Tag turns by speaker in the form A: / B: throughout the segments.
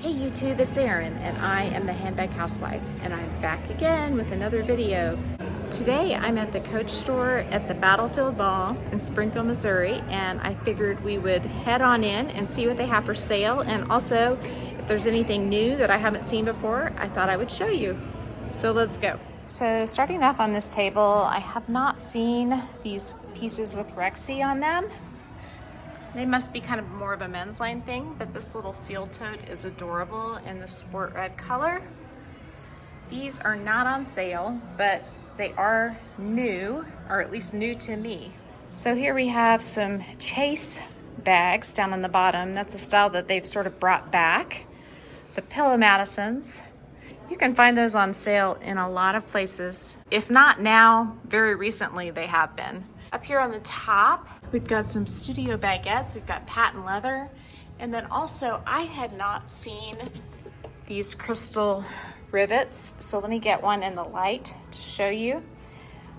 A: Hey YouTube, it's Erin and I am the Handbag Housewife and I'm back again with another video. Today I'm at the Coach store at the Battlefield Mall in Springfield, Missouri, and I figured we would head on in and see what they have for sale, and also if there's anything new that I haven't seen before, I thought I would show you. So let's go. So starting off on this table, I have not seen these pieces with Rexy on them. They must be kind of more of a men's line thing, but this little field tote is adorable in the sport red color. These are not on sale, but they are new, or at least new to me. So here we have some chase bags down on the bottom. That's a style that they've sort of brought back. The Tabbies Madisons. You can find those on sale in a lot of places. If not now, very recently they have been. Up here on the top, we've got some studio baguettes. We've got patent leather. And then also, I had not seen these crystal rivets. So let me get one in the light to show you.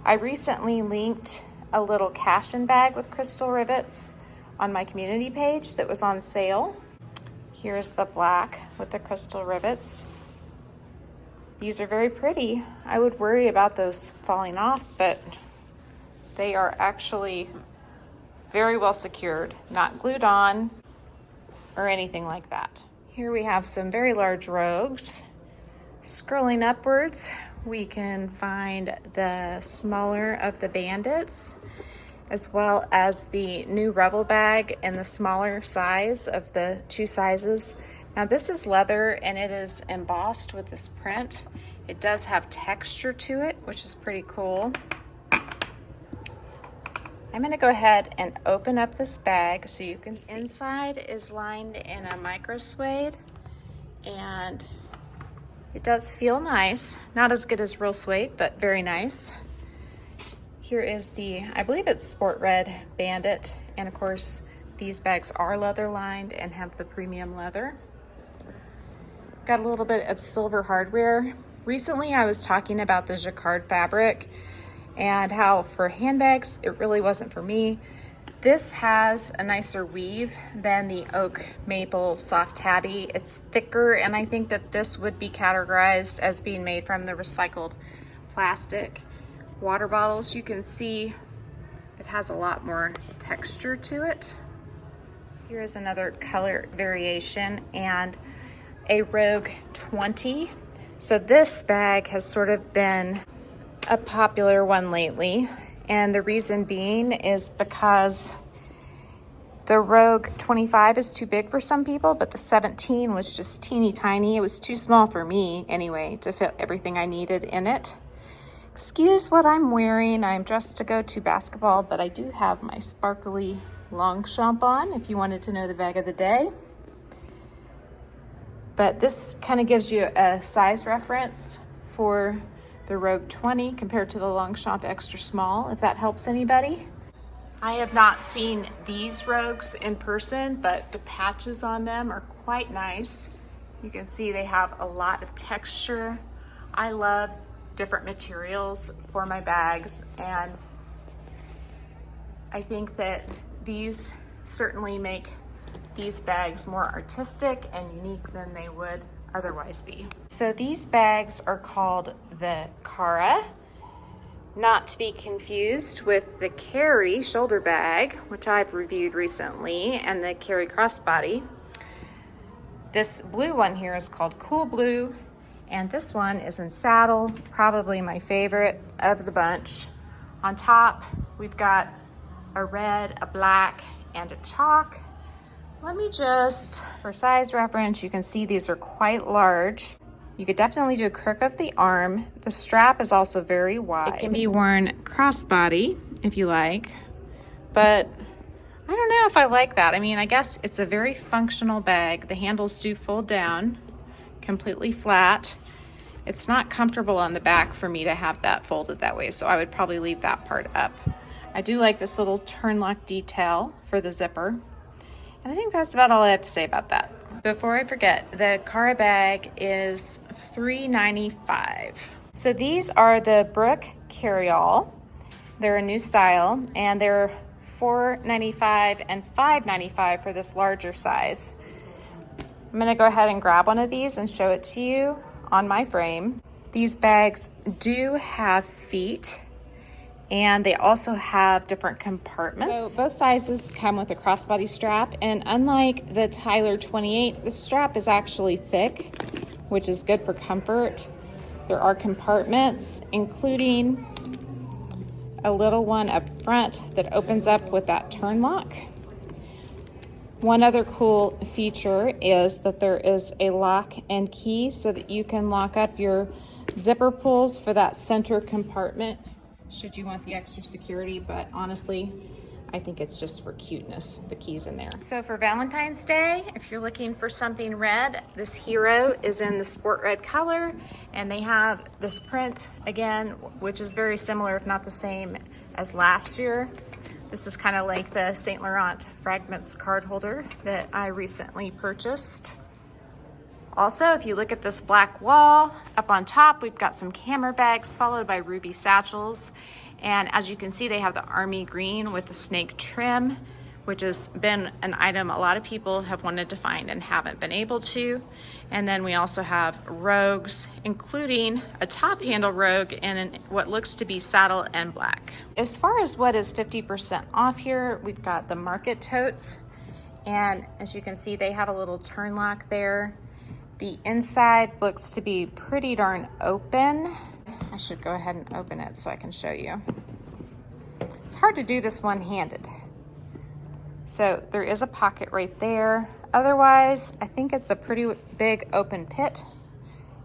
A: I recently linked a little cash-in bag with crystal rivets on my community page that was on sale. Here's the black with the crystal rivets. These are very pretty. I would worry about those falling off, but they are actually very well secured, not glued on or anything like that. Here we have some very large rogues. Scrolling upwards, we can find the smaller of the Bandits, as well as the new Revel bag in the smaller size of the two sizes. Now this is leather and it is embossed with this print. It does have texture to it, which is pretty cool. I'm gonna go ahead and open up this bag so you can see. Inside is lined in a micro suede, and it does feel nice. Not as good as real suede, but very nice. Here is the, I believe it's sport red Bandit, and of course these bags are leather lined and have the premium leather. Got a little bit of silver hardware. Recently I was talking about the jacquard fabric and how for handbags it really wasn't for me. This has a nicer weave than the oak maple soft tabby. It's thicker, and I think that this would be categorized as being made from the recycled plastic. Water bottles, you can see it has a lot more texture to it. Here is another color variation and a Rogue 20. So this bag has sort of been a popular one lately, and the reason being is because the Rogue 25 is too big for some people, but the 17 was just teeny tiny. It was too small for me anyway to fit everything I needed in it. Excuse what I'm wearing. I'm dressed to go to basketball, but I do have my sparkly Longchamp on if you wanted to know the bag of the day. But this kind of gives you a size reference for the Rogue 20 compared to the Longchamp extra small, if that helps anybody. I have not seen these Rogues in person, but the patches on them are quite nice. You can see they have a lot of texture. I love different materials for my bags, and I think that these certainly make these bags more artistic and unique than they would otherwise be. So these bags are called the Cara, not to be confused with the Cary shoulder bag, which I've reviewed recently, and the Cary crossbody. This blue one here is called Cool Blue, and this one is in saddle, probably my favorite of the bunch. On top, we've got a red, a black, and a chalk. Let me just, for size reference, you can see these are quite large. You could definitely do a crook of the arm. The strap is also very wide. It can be worn crossbody if you like, but I don't know if I like that. I mean, I guess it's a very functional bag. The handles do fold down completely flat. It's not comfortable on the back for me to have that folded that way, so I would probably leave that part up. I do like this little turn lock detail for the zipper. And I think that's about all I have to say about that. Before I forget, the Cara bag is $3.95. So these are the Brooke carry-all. They're a new style, and they're $4.95 and $5.95 for this larger size. I'm gonna go ahead and grab one of these and show it to you on my frame. These bags do have feet, and they also have different compartments. So both sizes come with a crossbody strap, and unlike the Tyler 28, the strap is actually thick, which is good for comfort. There are compartments, including a little one up front that opens up with that turn lock. One other cool feature is that there is a lock and key so that you can lock up your zipper pulls for that center compartment should you want the extra security, but honestly, I think it's just for cuteness, the keys in there. So for Valentine's Day, if you're looking for something red, this hero is in the sport red color, and they have this print again, which is very similar, if not the same as last year. This is kind of like the Saint Laurent Fragments card holder that I recently purchased. Also, if you look at this black wall, up on top, we've got some camera bags followed by ruby satchels. And as you can see, they have the army green with the snake trim, which has been an item a lot of people have wanted to find and haven't been able to. And then we also have rogues, including a top handle rogue in what looks to be saddle and black. As far as what is 50% off here, we've got the market totes. And as you can see, they have a little turn lock there. The inside looks to be pretty darn open. I should go ahead and open it so I can show you. It's hard to do this one-handed. So there is a pocket right there. Otherwise, I think it's a pretty big open pit.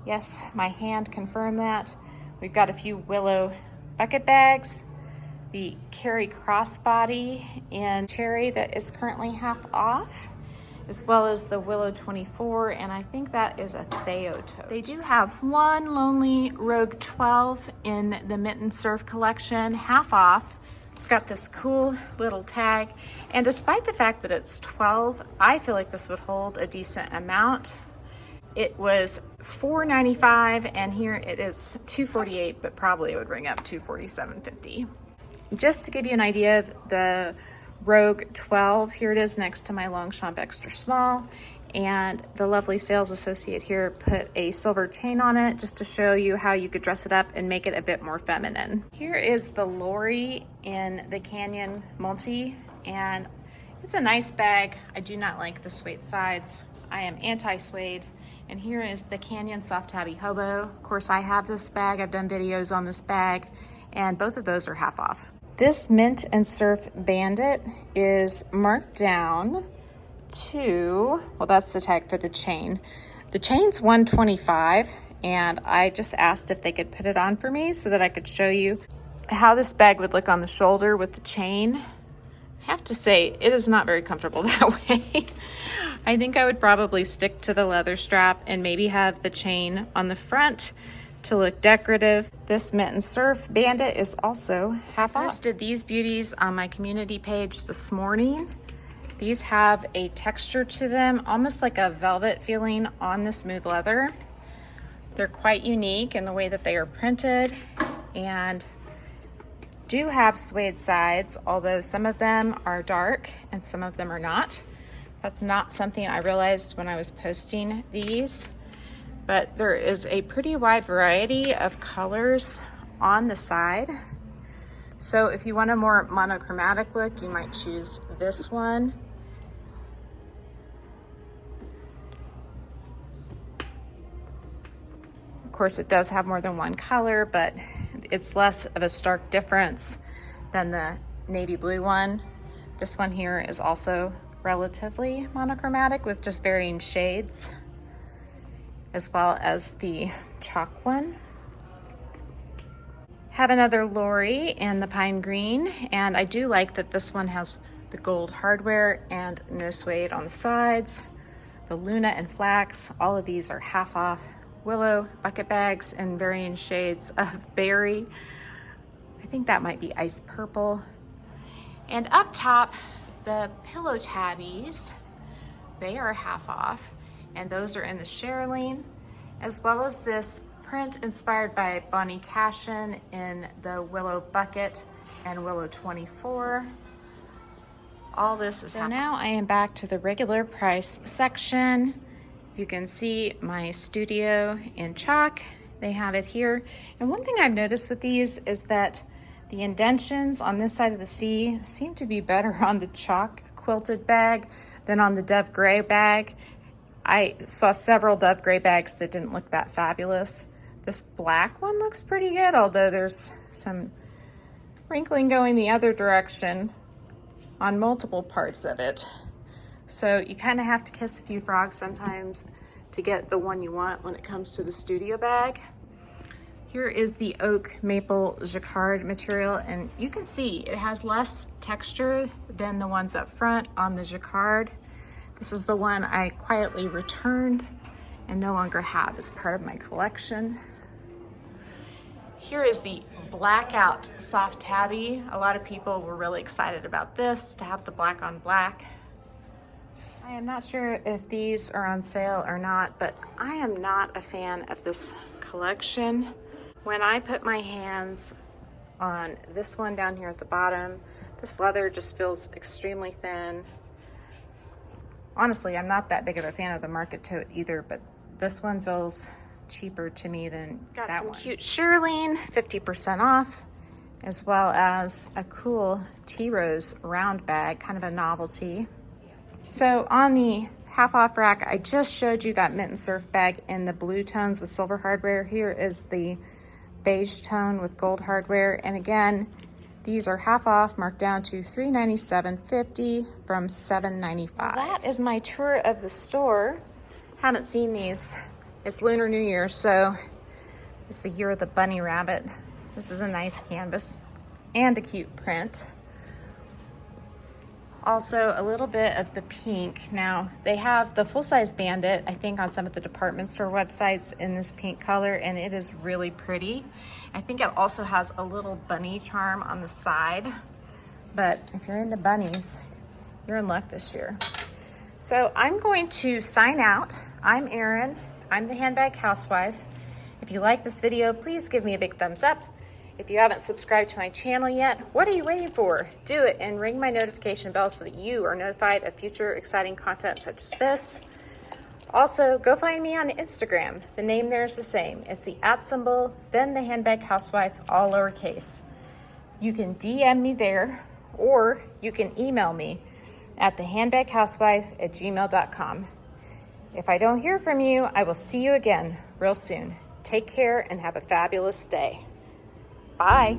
A: Yes, my hand confirmed that. We've got a few Willow bucket bags, the Cary crossbody in cherry that is currently half off, as well as the Willow 24, and I think that is a Theo tote. They do have one lonely Rogue 12 in the Mint Serf collection, half off. It's got this cool little tag, and despite the fact that it's 12, I feel like this would hold a decent amount. It was $4.95, and here it is $2.48, but probably it would ring up $247.50. Just to give you an idea of the Rogue 12, here it is next to my Longchamp Extra Small, and the lovely sales associate here put a silver chain on it just to show you how you could dress it up and make it a bit more feminine. Here is the Lori in the Canyon Multi, and it's a nice bag. I do not like the suede sides. I am anti-suede. And here is the Canyon Soft Tabby Hobo. Of course, I have this bag. I've done videos on this bag, and both of those are half off. This Mint and Serf Bandit is marked down to, well, that's the tag for the chain. The chain's $125, and I just asked if they could put it on for me so that I could show you how this bag would look on the shoulder with the chain. I have to say, it is not very comfortable that way. I think I would probably stick to the leather strap and maybe have the chain on the front to look decorative. This Mint and Serf Bandit is also half off. I posted these beauties on my community page this morning. These have a texture to them, almost like a velvet feeling on the smooth leather. They're quite unique in the way that they are printed and do have suede sides, although some of them are dark and some of them are not. That's not something I realized when I was posting these. But there is a pretty wide variety of colors on the side. So if you want a more monochromatic look, you might choose this one. Of course, it does have more than one color, but it's less of a stark difference than the navy blue one. This one here is also relatively monochromatic with just varying shades, as well as the chalk one. Have another Lori in the pine green, and I do like that this one has the gold hardware and no suede on the sides. The Luna and Flax, all of these are half off. Willow bucket bags in varying shades of berry. I think that might be ice purple. And up top, the pillow tabbies, they are half off, and those are in the shearling, as well as this print inspired by Bonnie Cashin in the Willow bucket and Willow 24. All this is so now I am back to the regular price section, You can see my studio in chalk. They have it here. And one thing I've noticed with these is that the indentions on this side of the C seem to be better on the chalk quilted bag than on the Dove Gray bag. I saw several Dove Gray bags that didn't look that fabulous. This black one looks pretty good, although there's some wrinkling going the other direction on multiple parts of it. So you kind of have to kiss a few frogs sometimes to get the one you want when it comes to the studio bag. Here is the oak maple jacquard material, and you can see it has less texture than the ones up front on the jacquard. This is the one I quietly returned and no longer have as part of my collection. Here is the blackout soft tabby. A lot of people were really excited about this, to have the black on black. I am not sure if these are on sale or not, but I am not a fan of this collection. When I put my hands on this one down here at the bottom, this leather just feels extremely thin. Honestly, I'm not that big of a fan of the market tote either, but this one feels cheaper to me than that one. Got some cute shearling, 50% off, as well as a cool tea rose round bag, kind of a novelty. So on the half off rack, I just showed you that Mint Serf bag in the blue tones with silver hardware. Here is the beige tone with gold hardware. And again, these are half off, marked down to $397.50 from $795. That is my tour of the store. Haven't seen these. It's Lunar New Year, so it's the year of the bunny rabbit. This is a nice canvas and a cute print. Also a little bit of the pink. Now they have the full-size bandit, I think, on some of the department store websites in this pink color, and it is really pretty. I think it also has a little bunny charm on the side, but if you're into bunnies, you're in luck this year. So I'm going to sign out. I'm Erin. I'm the Handbag Housewife. If you like this video, please give me a big thumbs up. If you haven't subscribed to my channel yet, what are you waiting for? Do it and ring my notification bell so that you are notified of future exciting content such as this. Also, go find me on Instagram. The name there is the same. It's the @, then the Handbag Housewife, all lowercase. You can DM me there, or you can email me at thehandbaghousewife@gmail.com. If I don't hear from you, I will see you again real soon. Take care and have a fabulous day. Bye.